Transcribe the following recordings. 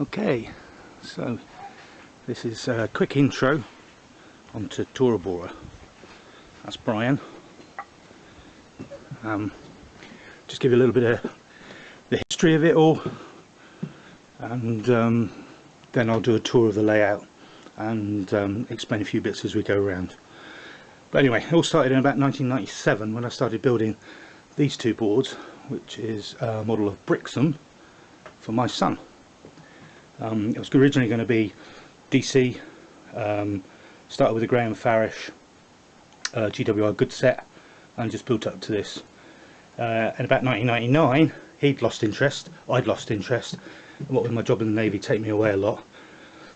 Okay, so this is a quick intro onto Tora Bora. That's Brian. Just give you a little bit of the history of it all, and then I'll do a tour of the layout and explain a few bits as we go around. But anyway, it all started in about 1997 when I started building these two boards, which is a model of Brixham for my son. It was originally going to be DC, started with a Graham Farish GWR good set and just built up to this. In about 1999 he'd lost interest, I'd lost interest, and what with my job in the Navy take me away a lot,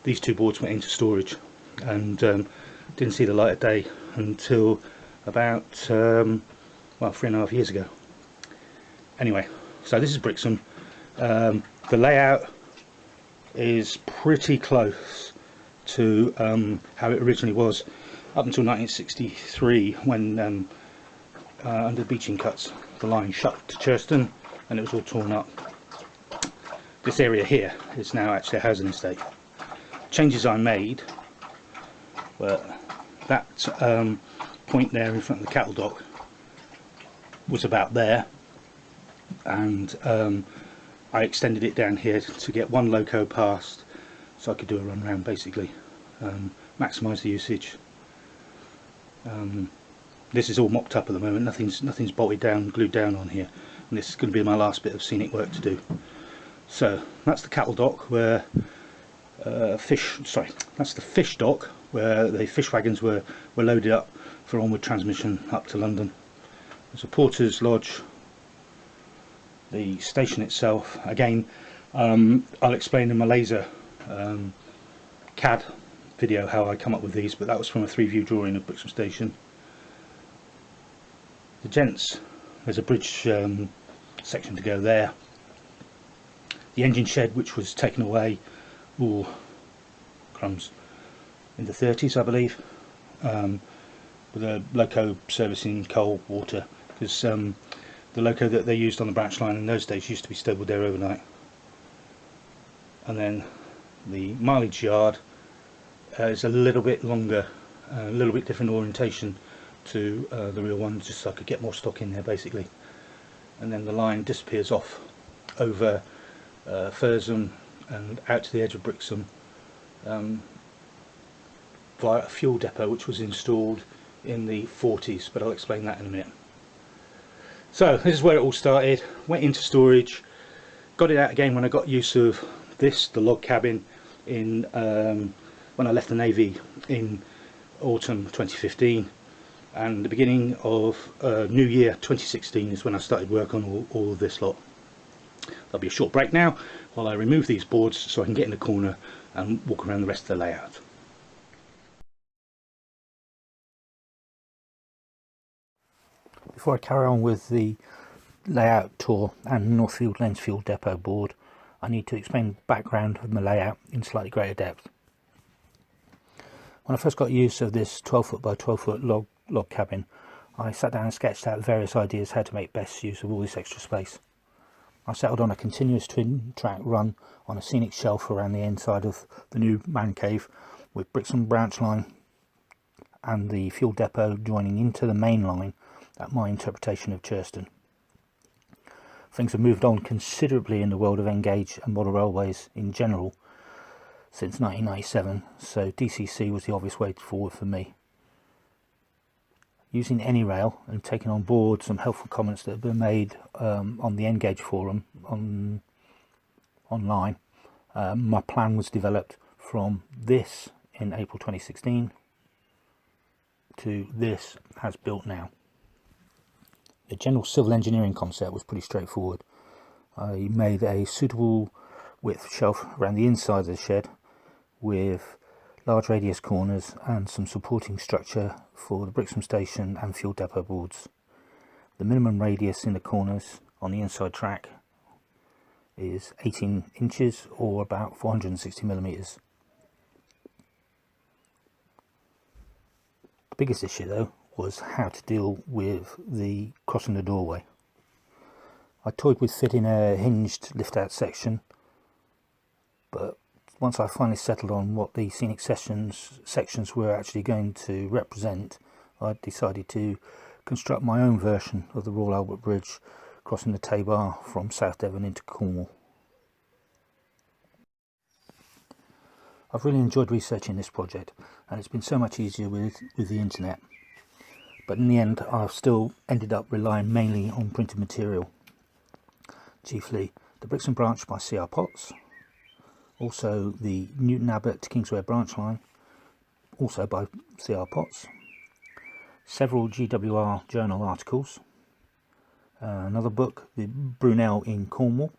these two boards went into storage and didn't see the light of day until about well, 3.5 years ago. Anyway, so this is Brixham. The layout is pretty close to how it originally was up until 1963 when under the beaching cuts the line shut to Churston and it was all torn up. This area here is now actually a housing estate. Changes I made were that point there in front of the cattle dock was about there, and I extended it down here to get one loco past so I could do a run round, basically maximise the usage. This is all mocked up at the moment, nothing's bolted down, glued down on here, and this is going to be my last bit of scenic work to do. So that's the cattle dock where that's the fish dock where the fish wagons were loaded up for onward transmission up to London. There's a porter's lodge. The station itself, again, I'll explain in my laser CAD video how I come up with these, but that was from a 3-view drawing of Brixham Station. The gents, there's a bridge section to go there. The engine shed, which was taken away, ooh, crumbs, in the 30s I believe, with a loco servicing coal, water, because the loco that they used on the branch line in those days used to be stabled there overnight. And then the mileage yard is a little bit longer, a little bit different orientation to the real one, just so I could get more stock in there basically. And then the line disappears off over Fursum and out to the edge of Brixham via a fuel depot which was installed in the 40s, but I'll explain that in a minute. So this is where it all started. Went into storage, got it out again when I got use of this, the log cabin, in when I left the Navy in autumn 2015, and the beginning of New Year 2016 is when I started work on all of this lot. There'll be a short break now while I remove these boards so I can get in the corner and walk around the rest of the layout. Before I carry on with the layout tour and Northfield Lensfield depot board, I need to explain the background of my layout in slightly greater depth. When I first got use of this 12-foot by 12-foot log cabin, I sat down and sketched out various ideas how to make best use of all this extra space. I settled on a continuous twin track run on a scenic shelf around the inside of the new man cave, with Brixham branch line and the fuel depot joining into the main line at my interpretation of Churston. Things have moved on considerably in the world of Engage and model railways in general since 1997, so DCC was the obvious way forward for me. Using AnyRail and taking on board some helpful comments that have been made on the Engage forum online, my plan was developed from this in April 2016 to this as built now. The general civil engineering concept was pretty straightforward. I made a suitable width shelf around the inside of the shed with large radius corners and some supporting structure for the Brixham Station and fuel depot boards. The minimum radius in the corners on the inside track is 18 inches or about 460 millimeters. The biggest issue though was how to deal with the crossing the doorway. I toyed with fitting a hinged lift out section, but once I finally settled on what the scenic sections were actually going to represent, I decided to construct my own version of the Royal Albert Bridge crossing the Tay-Bar from South Devon into Cornwall. I've really enjoyed researching this project, and it's been so much easier with the internet. But in the end, I've still ended up relying mainly on printed material, chiefly the Brixham branch by C.R. Potts, also the Newton Abbot to Kingsway branch line, also by C.R. Potts, several GWR journal articles, another book, The Brunel in Cornwall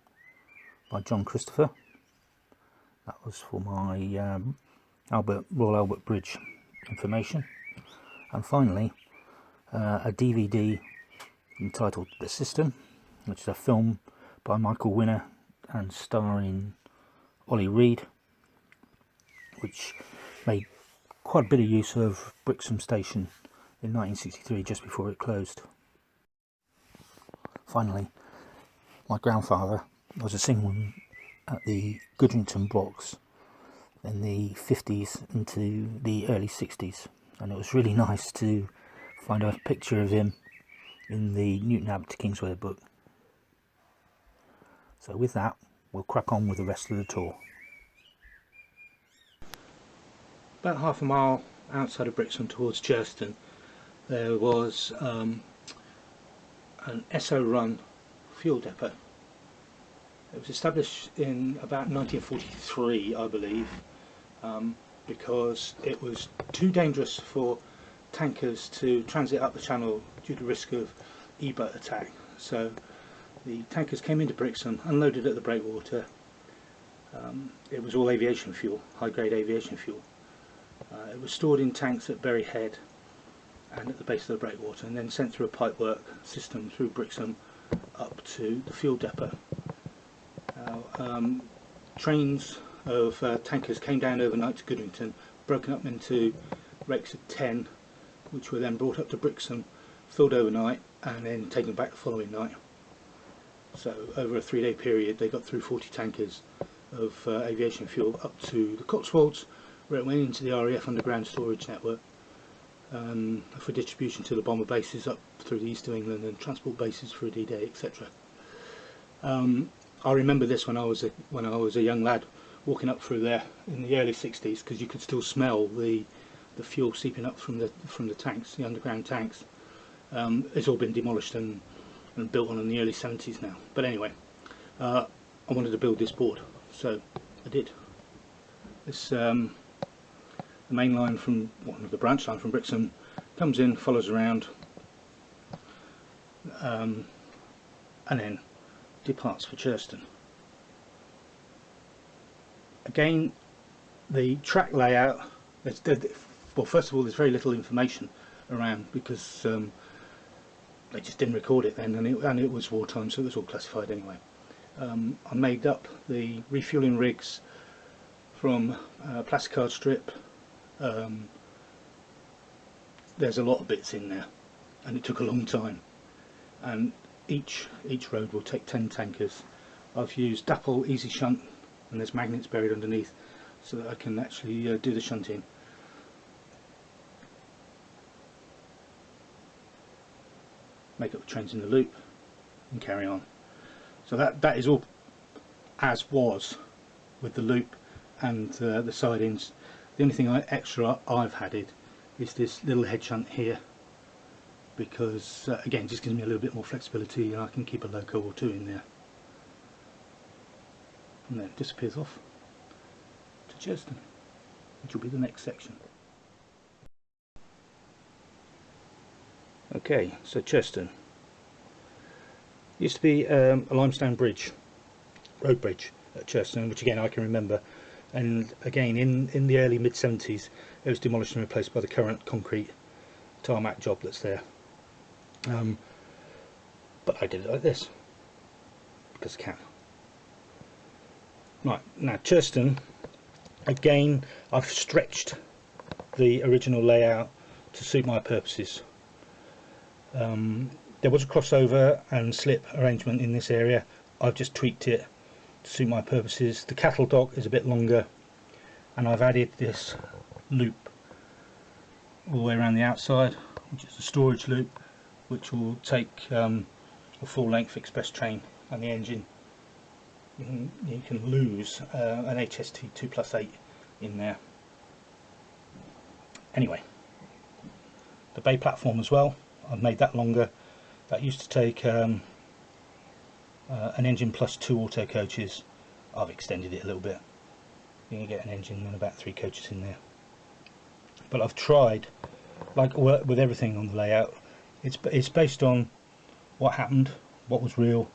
by John Christopher. That was for my Royal Albert Bridge information. And finally, a DVD entitled The System, which is a film by Michael Winner and starring Ollie Reed, which made quite a bit of use of Brixham Station in 1963, just before it closed. Finally, my grandfather was a signalman at the Goodrington Box in the 50s into the early 60s, and it was really nice to find a picture of him in the Newton Abbot to Kingsway book. So with that, we'll crack on with the rest of the tour. About half a mile outside of Brixham towards Churston, there was an Esso run fuel depot. It was established in about 1943, I believe, because it was too dangerous for tankers to transit up the channel due to risk of E-boat attack. So the tankers came into Brixham, unloaded at the breakwater. It was all aviation fuel, high-grade aviation fuel. It was stored in tanks at Bury Head and at the base of the breakwater, and then sent through a pipework system through Brixham up to the fuel depot. Trains of tankers came down overnight to Goodrington, broken up into rakes of 10, which were then brought up to Brixham, filled overnight, and then taken back the following night. So over a 3-day period they got through 40 tankers of aviation fuel up to the Cotswolds, where it went into the RAF underground storage network for distribution to the bomber bases up through the east of England and transport bases for D-Day, etc. I remember this when I was a young lad walking up through there in the early 60s, because you could still smell the fuel seeping up from the tanks, the underground tanks. It's all been demolished and built on in the early 70s now. But anyway, I wanted to build this board, so I did. This the main line from the branch line from Brixham comes in, follows around, and then departs for Churston. Again, the track layout, well, first of all, there's very little information around, because they just didn't record it then, and it was wartime, so it was all classified anyway. I made up the refuelling rigs from plasticard strip. There's a lot of bits in there, and it took a long time, and each road will take 10 tankers. I've used Dapple Easy Shunt, and there's magnets buried underneath so that I can actually do the shunting. Make up the trains in the loop and carry on. So that is all as was with the loop and the sidings. The only thing extra I've added is this little head shunt here, because again, it just gives me a little bit more flexibility, and I can keep a loco or two in there. And then it disappears off to Churston, which will be the next section. Okay, so Churston used to be a limestone bridge, road bridge at Churston, which again I can remember, and again in the early mid-70s it was demolished and replaced by the current concrete tarmac job that's there. But I did it like this because I can. Right, now Churston, again I've stretched the original layout to suit my purposes. There was a crossover and slip arrangement in this area. I've just tweaked it to suit my purposes. The cattle dock is a bit longer and I've added this loop all the way around the outside, which is a storage loop, which will take a full length express train and the engine. You can lose an HST 2+8 in there. Anyway, the bay platform as well, I've made that longer. That used to take an engine plus 2 auto coaches. I've extended it a little bit. You can get an engine and about 3 coaches in there. But I've tried, like with everything on the layout, it's based on what happened, what was real,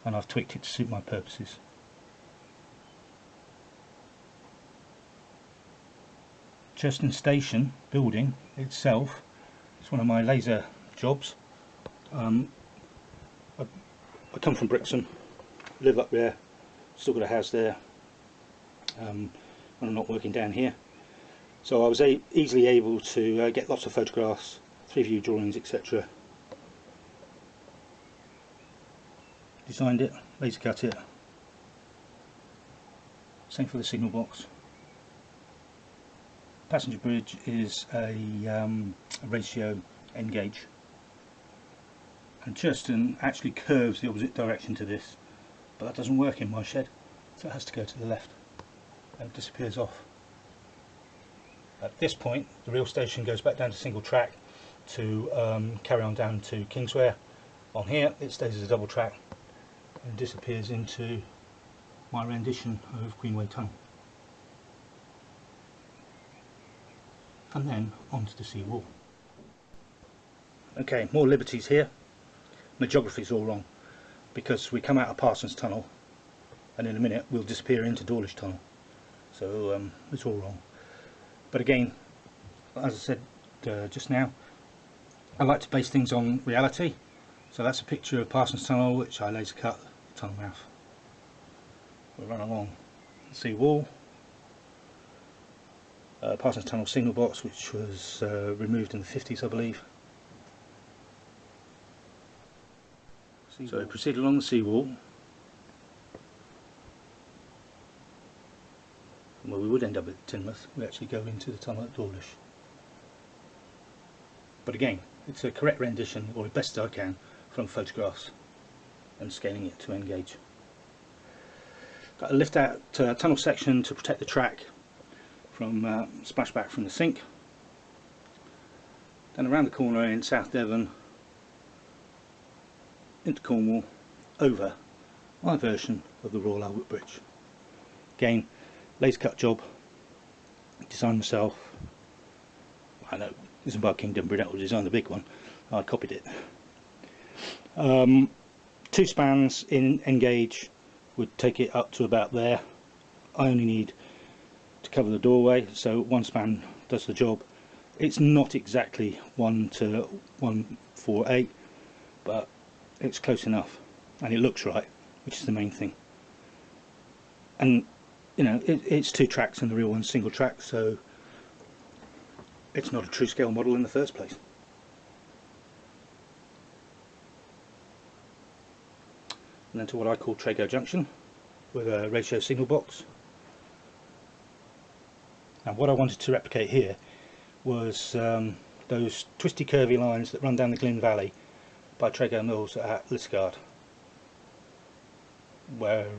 and I've tweaked it to suit my purposes. Churston Station building itself, it's one of my laser jobs. I come from Brixham, live up there, still got a house there when I'm not working down here. So I was easily able to get lots of photographs, 3-view drawings, etc. Designed it, laser cut it. Same for the signal box. Passenger bridge is a ratio N gauge, and Churston actually curves the opposite direction to this, but that doesn't work in my shed, so it has to go to the left and it disappears off. At this point the real station goes back down to single track to carry on down to Kingswear. On here it stays as a double track and disappears into my rendition of Greenway Tunnel. And then onto the sea wall. Okay, more liberties here. My geography's all wrong, because we come out of Parsons Tunnel and in a minute we'll disappear into Dawlish Tunnel, so it's all wrong. But again, as I said just now, I like to base things on reality. So that's a picture of Parsons Tunnel, which I laser cut the tunnel mouth. We'll run along the sea wall. Parsons Tunnel signal box, which was removed in the 50s, I believe. So we proceed along the seawall. Well, we would end up at Teignmouth. We actually go into the tunnel at Dawlish. But again, it's a correct rendition, or the best I can, from photographs and scaling it to N gauge. Got a lift out tunnel section to protect the track from splashback from the sink. Then around the corner in South Devon into Cornwall, over my version of the Royal Albert Bridge. Again, laser cut job, designed myself. I know this is by Kingdom Brunel, designed the big one. I copied it. 2 spans in N gauge would take it up to about there. I only need to cover the doorway, so 1 span does the job. It's not exactly 1 to 148, but it's close enough, and it looks right, which is the main thing. And you know, it's 2 tracks and the real one's single track, so it's not a true scale model in the first place. And then to what I call Trago junction with a ratio signal box. Now what I wanted to replicate here was those twisty curvy lines that run down the Glyn Valley by Trago Mills at Liskeard, where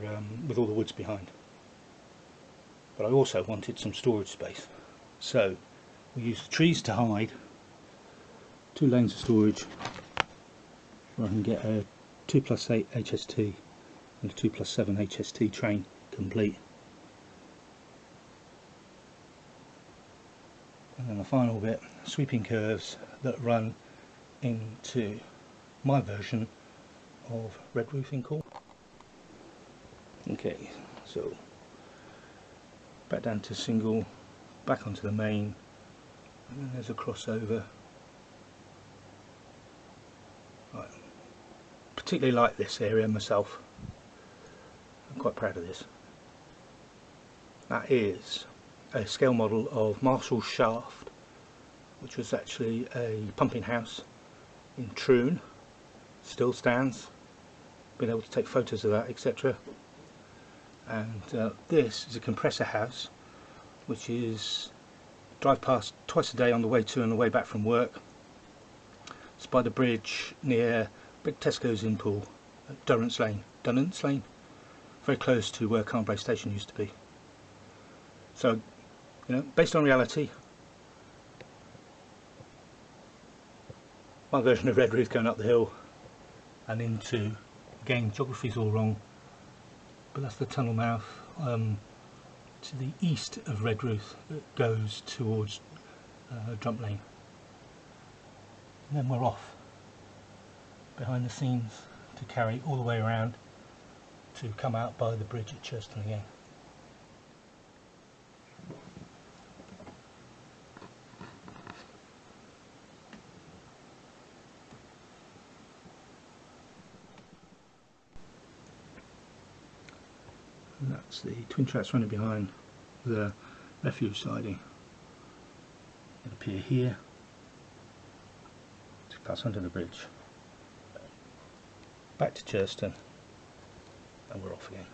with all the woods behind. But I also wanted some storage space, so we used the trees to hide 2 lanes of storage where I can get a 2+8 HST and a 2+7 HST train complete. And then the final bit, sweeping curves that run into my version of red roofing core. Okay, so back down to single, back onto the main, and then there's a crossover. Right. Particularly like this area myself. I'm quite proud of this. That is a scale model of Marshall Shaft, which was actually a pumping house in Troon. Still stands. Been able to take photos of that, etc. And this is a compressor house which is drive past twice a day on the way to and the way back from work. It's by the bridge near Big Tesco's in Poole at Durrance Lane, very close to where Carnbrae Station used to be. So, you know, based on reality, my version of Redruth going up the hill and into, again, geography's all wrong, but that's the tunnel mouth to the east of Redruth that goes towards Drump Lane. And then we're off behind the scenes to carry all the way around to come out by the bridge at Churston again. And that's the twin tracks running behind the refuge siding. It'll appear here to pass under the bridge, back to Churston, and we're off again.